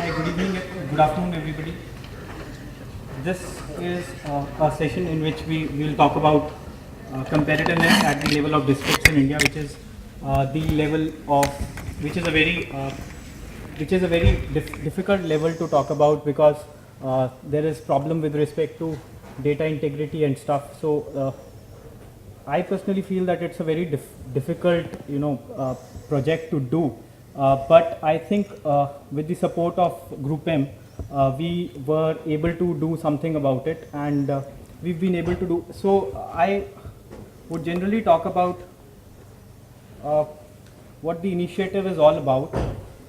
Hi, good evening, good afternoon, everybody. This is a session in which we will talk about competitiveness at the level of districts in India, which is the level of which is a very difficult level to talk about because there is problem with respect to data integrity and stuff. So I personally feel that it's a very difficult, project to do. But I think with the support of Group M, we were able to do something about it, and we've been able to do. So I would generally talk about what the initiative is all about.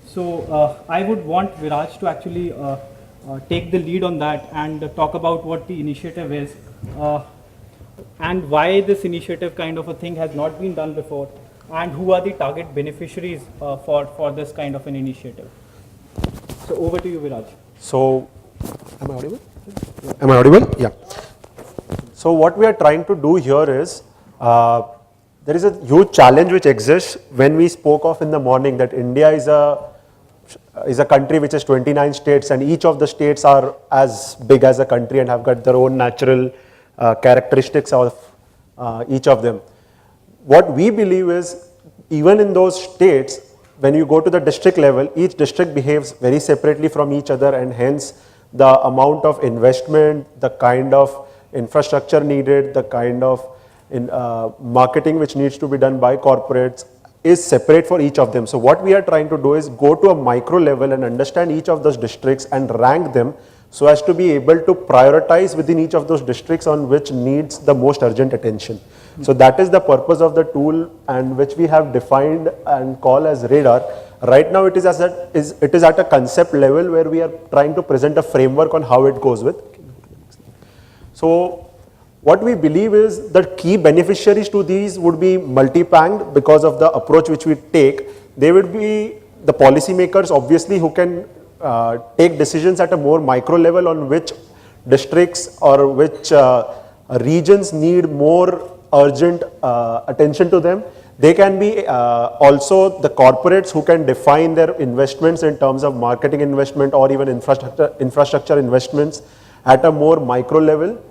So I would want Viraj to actually take the lead on that and talk about what the initiative is. And why this initiative kind of a thing has not been done before, and who are the target beneficiaries for this kind of an initiative. So over to you, Viraj. So, am I audible? Am I audible? Yeah. So what we are trying to do here is, there is a huge challenge which exists when we spoke of in the morning that India is a country which has 29 states, and each of the states are as big as a country and have got their own natural characteristics of each of them. What we believe is, even in those states, when you go to the district level, each district behaves very separately from each other, and hence the amount of investment, the kind of infrastructure needed, the kind of marketing which needs to be done by corporates is separate for each of them. So what we are trying to do is go to a micro level and understand each of those districts and rank them so as to be able to prioritize within each of those districts on which needs the most urgent attention. So that is the purpose of the tool, and which we have defined and call as radar. Right now it is at a concept level where we are trying to present a framework on how it goes with. So what we believe is that key beneficiaries to these would be multi-panged because of the approach which we take. They would be the policymakers, obviously, who can take decisions at a more micro level on which districts or which regions need more urgent attention to them. They can be also the corporates who can define their investments in terms of marketing investment or even infrastructure investments at a more micro level.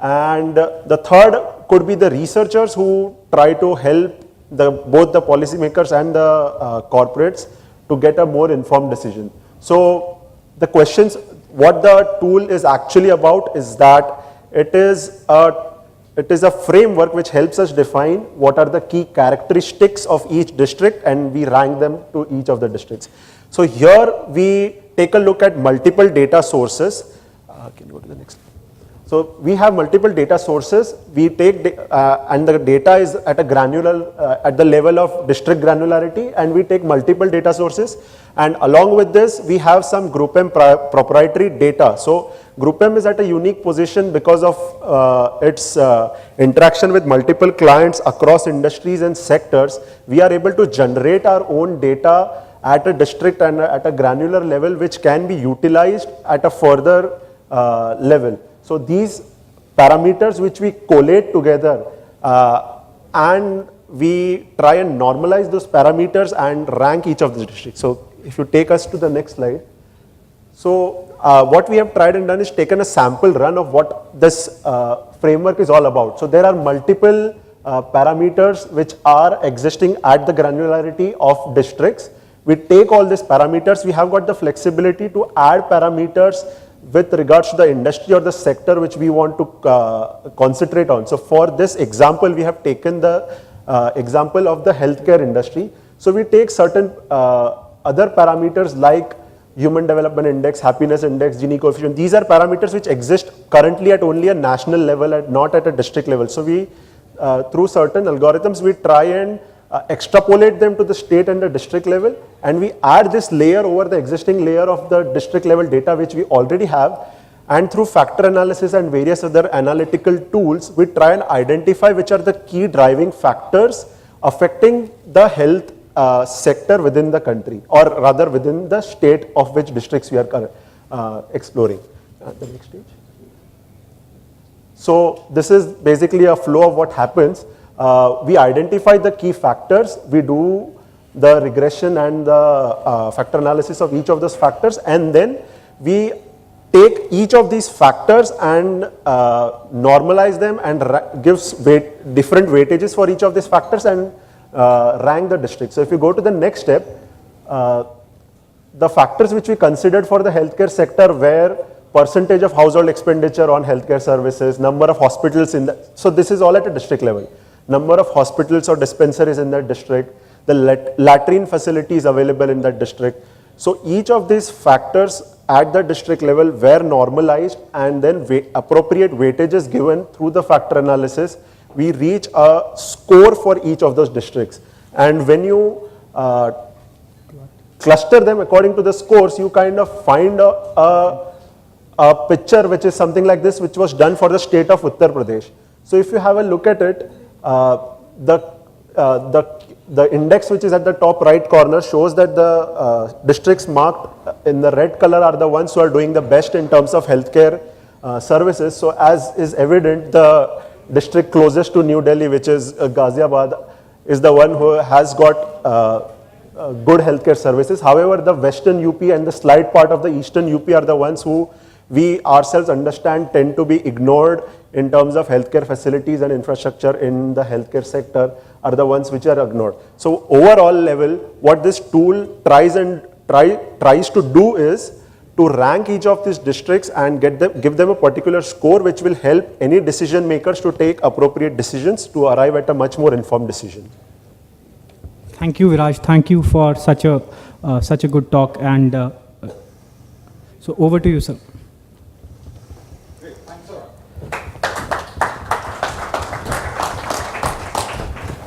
And the third could be the researchers who try to help both the policymakers and the corporates to get a more informed decision. So the questions, what the tool is actually about is that it is a framework which helps us define what are the key characteristics of each district, and we rank them to each of the districts. So here we take a look at multiple data sources. Can you go to the next? So we have multiple data sources. We take and the data is at a granular at the level of district granularity, and we take multiple data sources. And along with this, we have some Group M proprietary data. So Group M is at a unique position because of its interaction with multiple clients across industries and sectors. We are able to generate our own data at a district and at a granular level, which can be utilized at a further level. So these parameters which we collate together and we try and normalize those parameters and rank each of the districts. So if you take us to the next slide. So what we have tried and done is taken a sample run of what this framework is all about. So there are multiple parameters which are existing at the granularity of districts. We take all these parameters. We have got the flexibility to add parameters with regards to the industry or the sector which we want to concentrate on. So for this example, we have taken the example of the healthcare industry. So we take certain other parameters like Human Development Index, Happiness Index, Gini Coefficient. These are parameters which exist currently at only a national level and not at a district level. So we, through certain algorithms, we try and extrapolate them to the state and the district level, and we add this layer over the existing layer of the district level data which we already have, and through factor analysis and various other analytical tools, we try and identify which are the key driving factors affecting the health sector within the country, or rather within the state of which districts we are exploring. The next stage. So this is basically a flow of what happens. We identify the key factors, we do the regression and the factor analysis of each of those factors, and then we take each of these factors and normalize them and gives different weightages for each of these factors and rank the districts. So if you go to the next step, the factors which we considered for the healthcare sector were percentage of household expenditure on healthcare services, number of hospitals in the, so this is all at a district level, number of hospitals or dispensaries in that district, the latrine facilities available in that district. So each of these factors at the district level were normalized, and then appropriate weightages given through the factor analysis, we reach a score for each of those districts. And when you cluster them according to the scores, you kind of find a picture which is something like this, which was done for the state of Uttar Pradesh. So if you have a look at it, the index which is at the top right corner shows that the districts marked in the red color are the ones who are doing the best in terms of healthcare services. So as is evident, the district closest to New Delhi, which is Ghaziabad, is the one who has got good healthcare services. However, the western UP and the slight part of the eastern UP are the ones who we ourselves understand tend to be ignored in terms of healthcare facilities and infrastructure in the healthcare sector, are the ones which are ignored. So overall level, what this tool tries to do is to rank each of these districts and give them a particular score which will help any decision makers to take appropriate decisions to arrive at a much more informed decision. Thank you, Viraj. Thank you for such a good talk. And so over to you, sir.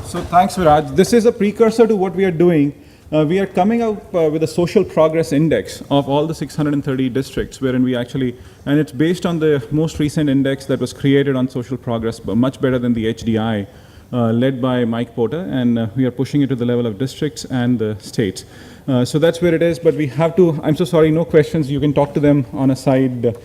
So thanks, Viraj. This is a precursor to what we are doing. We are coming up with a social progress index of all the 630 districts, wherein we actually, and it's based on the most recent index that was created on social progress, but much better than the HDI, led by Mike Porter, and we are pushing it to the level of districts and the states. So that's where it is, but we have to, I'm so sorry, no questions. You can talk to them on a side.